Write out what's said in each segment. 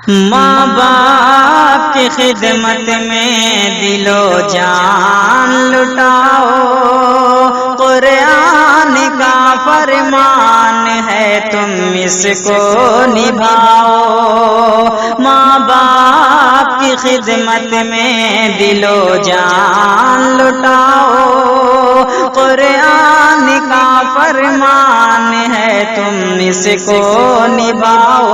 ماں باپ کی خدمت میں دل و جان لٹاؤ، قرآن کا فرمان ہے تم اس کو نبھاؤ۔ ماں باپ کی خدمت میں دل و جان لٹاؤ، قرآن کا فرمان ہے تم اس کو نبھاؤ۔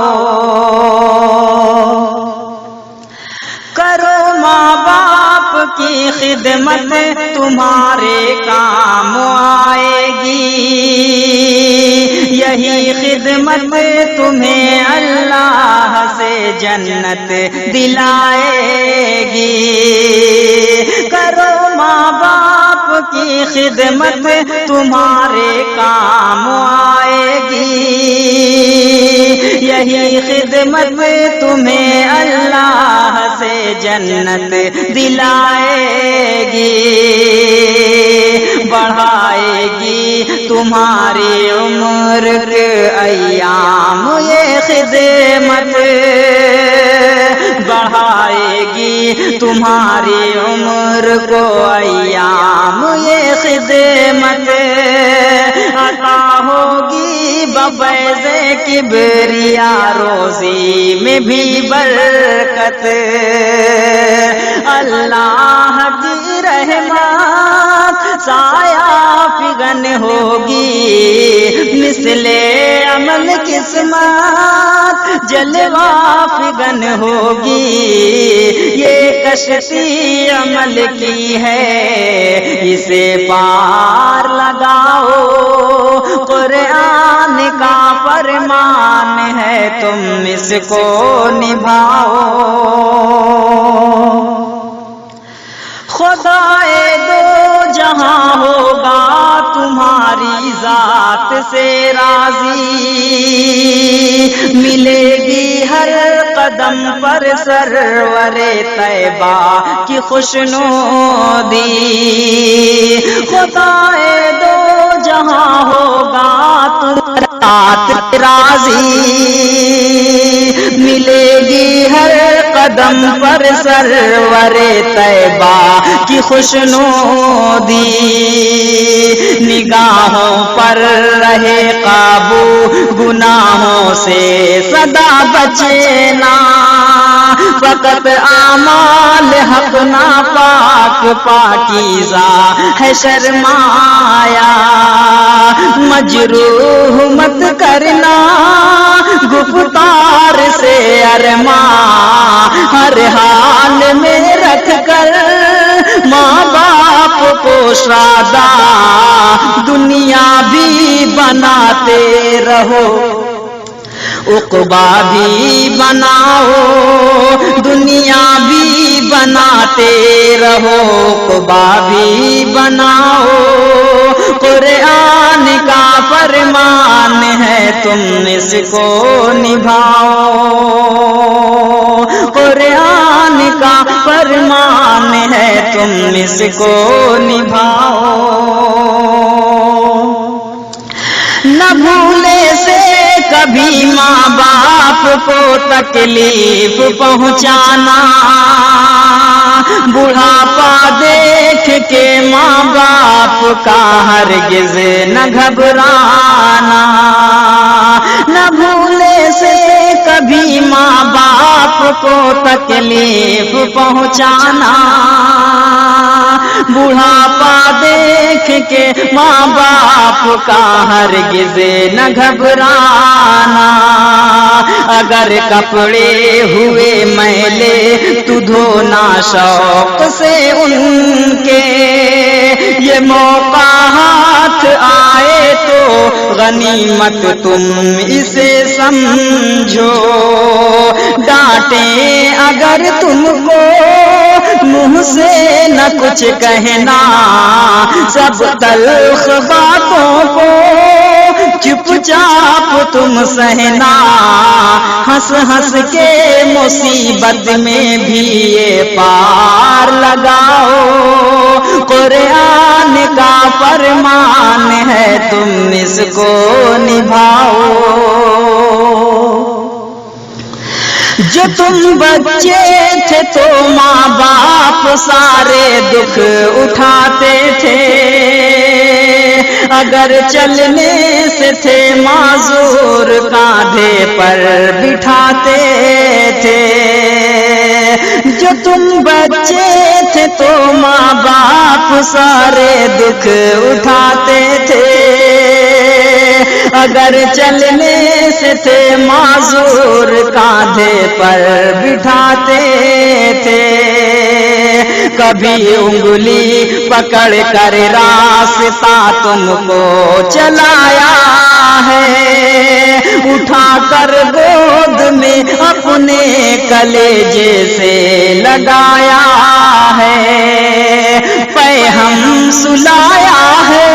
کرو ماں باپ کی خدمت تمہارے کام آئے گی، یہی خدمت تمہیں اللہ سے جنت دلائے گی۔ کرو ماں باپ کی خدمت تمہارے کام آئے گی، یہی خدمت تمہیں اللہ سے جنت دلائے گی، بڑھائے گی تمہاری عمر کے ایام یہ خدمت، بڑھائے گی تمہاری عمر کو ایام یہ خدمت، عطا ہوگی بفیض کبریا روزی میں بھی برکت، اللہ کی رحمت سایہ فگن ہوگی، مثل عمل قسمت جلوہ فگن ہوگی، یہ کشتی عمل کی ہے اسے پار لگاؤ، قرآن کا فرمان ہے تم اس کو نبھاؤ۔ خدائے دو جہاں ہوگا تمہاری ذات سے راضی، ملے گی ہر قدم پر سرور طیبہ کی خوشنودی، خدائے دو جہاں ہوگا تمہاری ذات راضی، ملے گی ہر قدم پر سرور طیبہ کی خوشنودی، نگاہوں پر رہے قابو گناہوں سے سدا بچنا، فقط اعمال حق ناپاک پاکیزہ ہے شرمایا، مجروح مت کرنا گفتار سے ارماں، ہر حال میں رکھ کر ماں باپ کو شادہ دنیا بھی بناتے رہو، عقبہ بھی بناؤ، دنیا بھی بناتے رہو، عقبہ بھی بناؤ، قرآن کا فرمان ہے تم اس کو نبھاؤ، قرآن کا فرمان ہے تم اس کو نبھاؤ۔ نہ بھولے سے کبھی ماں باپ کو تکلیف پہنچانا، بڑھاپا دیکھ کے ماں باپ کا ہرگز نہ گھبرانا، نہ بھولے سے کبھی ماں باپ کو تکلیف پہنچانا، بڑھاپا دیکھ کے ماں باپ کا ہرگز نہ گھبرانا، اگر کپڑے ہوئے میلے تو دھونا شوق سے ان کے، یہ موقع ہاتھ آئے تو غنیمت تم اسے سمجھو، ڈانٹیں اگر تم کو منہ سے نہ کچھ کہنا، سب تلخ باتوں کو چپ چاپ تم سہنا، ہنس ہنس کے مصیبت میں بھی یہ پار لگاؤ، قرآن کا فرمان ہے تم اس کو نبھاؤ۔ جو تم بچے تھے تو ماں باپ سارے دکھ اٹھاتے تھے، اگر چلنے سے تھے معذور کاندھے پر بٹھاتے تھے۔ جو تم بچے تھے تو ماں باپ سارے دکھ اٹھاتے تھے، اگر چلنے سے تھے معذور کاندھے پر بٹھاتے تھے۔ کبھی انگلی پکڑ کر راستہ تم کو چلایا ہے، اٹھا کر گود میں اپنے کلیجے سے لگایا ہے، پیہم سلایا ہے،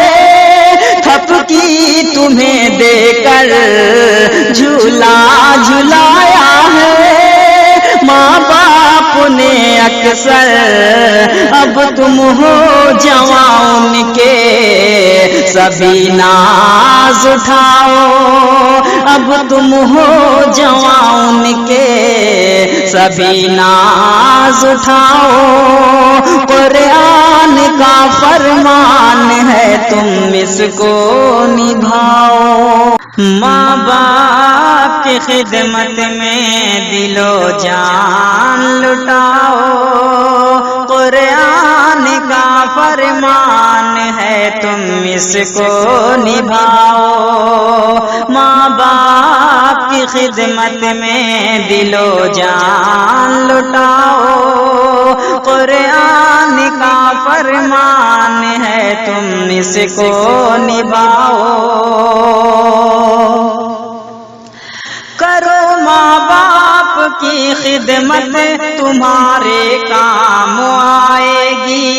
تھپکی تمہیں دے کر جھولا جھلایا ہے۔ ماں باپ نے اکثر اب تم ہو جوان کے سبھی ناز اٹھاؤ، اب تم ہو جوان کے سبھی ناز اٹھاؤ۔ قرآن کا فرمان ہے تم اس کو نبھاؤ۔ ماں باپ کی خدمت میں دل و جان لٹاؤ، قرآن کا فرمان ہے تم اس کو نبھاؤ۔ ماں باپ کی خدمت میں دل و جان لٹاؤ، قرآن کا فرمان ہے تم اس کو نبھاؤ۔ کرو ماں باپ کی خدمت تمہارے کام آئے گی،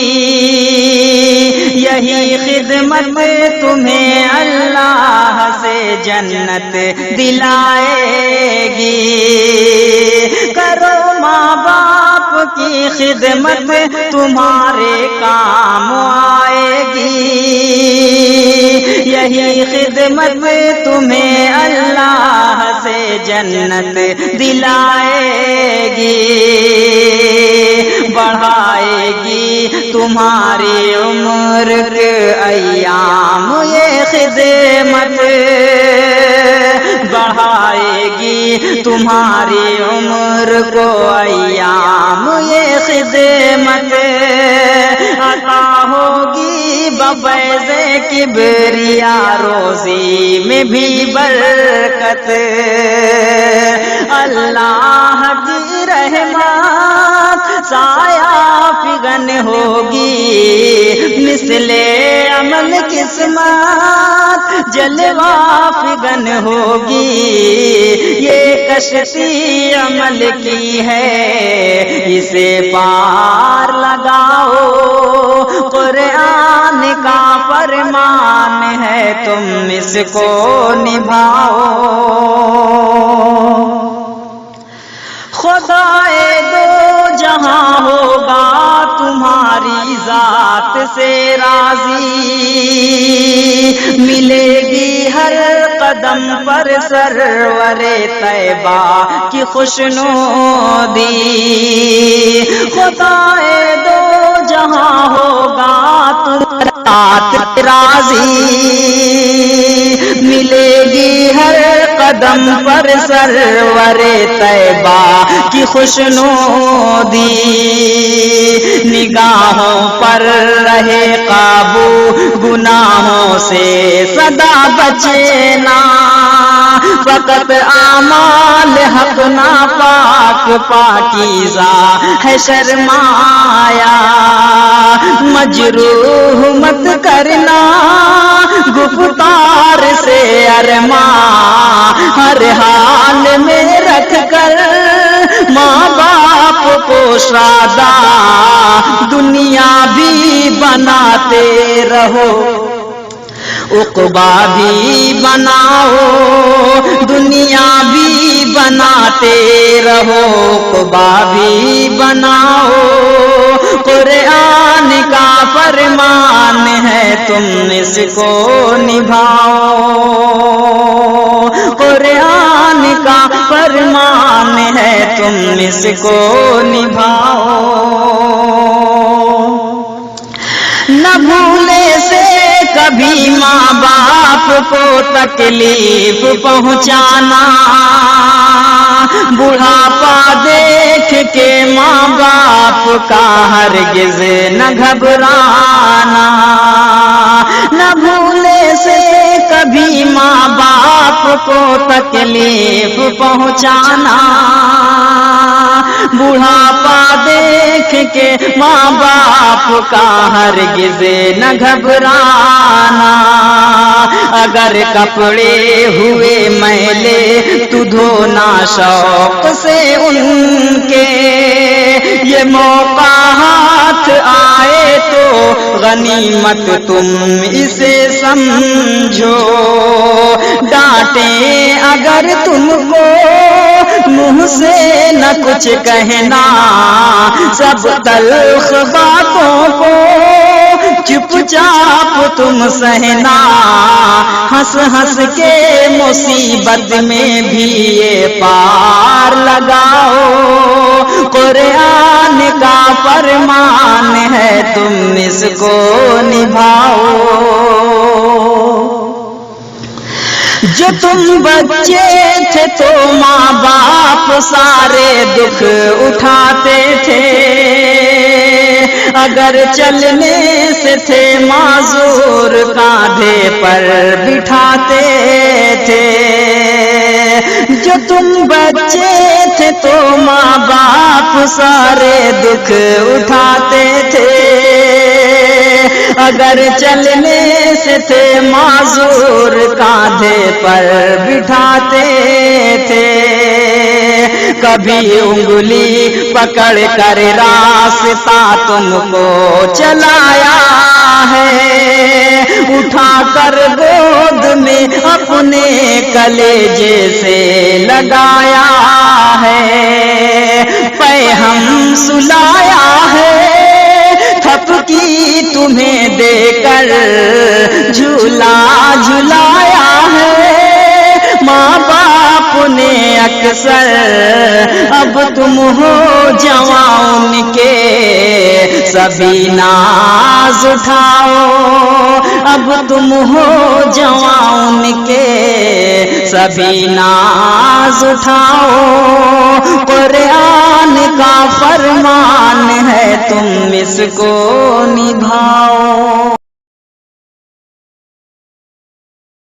یہی خدمت تمہیں اللہ سے جنت دلائے گی۔ کرو ماں باپ کی خدمت تمہارے کام آئے گی، یہی خدمت تمہیں اللہ سے جنت دلائے گی، بڑھائے گی تمہاری عمر کے ایام یہ خدمت، بڑھائے گی تمہاری عمر کو ایام یہ خدمت، عطا ہوگی بفیض کبریا روزی میں بھی برکت، اللہ کی رحمت سایہ فگن ہوگی، مثل عمل قسمت جلوہ فگن ہوگی، یہ کشتی عمل کی ہے اسے پار لگاؤ، قرآن کا فرمان ہے تم اس کو نبھاؤ۔ خدائے دو جہاں ہوگا تمہاری ذات سے راضی، ملے گی ہر قدم پر سرور طیبہ کی خوشنودی، خدائے دو جہاں ہوگا تمہاری ذات راضی، ملے گی ہر قدم پر سرور طیبہ کی خوشنودی، نگاہوں پر رہے قابو گناہوں سے سدا بچنا، فقط اعمال حق ناپاک پاکیزہ ہے شرمایا، مجروح مت کرنا گفتار سے ارماں، ہر حال میں رکھ کر ماں باپ کو شادہ دنیا بھی بناتے رہو، عقبہ بھی بناؤ، دنیا بھی بناتے رہو، عقبہ بھی بناؤ، قرآن کا فرمان ہے تم اس کو نبھاؤ، قرآن کا فرمان ہے تم اس کو نبھاؤ۔ نہ بھولے سے کبھی ماں باپ کو تکلیف پہنچانا، بڑھاپا دیکھ کے ماں باپ کا ہرگز نہ گھبرانا، نہ بھولے سے کبھی ماں باپ کو تکلیف پہنچانا، بڑھاپا دیکھ کے ماں باپ کا ہرگز نہ گھبرانا، اگر کپڑے ہوئے میلے تو دھونا شوق سے ان کے، یہ موقع ہاتھ آئے تو غنیمت تم اسے سمجھو، ڈانٹیں اگر تم کو منہ سے نہ کچھ کہنا، سب تلخ باتوں کو چپ چاپ تم سہنا، ہنس ہنس کے مصیبت میں بھی یہ پار لگاؤ، قرآن کا فرمان ہے تم اس کو نبھاؤ۔ جو تم بچے تھے تو ماں باپ سارے دکھ اٹھاتے تھے، اگر چلنے سے تھے معذور کاندھے پر بٹھاتے تھے، جو تم بچے تھے تو ماں باپ سارے دکھ اٹھاتے تھے، اگر چلنے سے تھے معذور کاندھے پر بٹھاتے تھے، کبھی انگلی پکڑ کر راستہ تم کو چلایا ہے، اٹھا کر گود میں اپنے کلیجے سے لگایا ہے، پیغام سلایا ہے، تھپکی تمہیں دے کر جھولا جھلایا ہے، ماں باپ نے اکثر، اب تم ہو جوان کے سبھی ناز اٹھاؤ، اب تم ہو جوان کے سبھی ناز اٹھاؤ، قرآن کا فرمان ہے تم اس کو نبھاؤ۔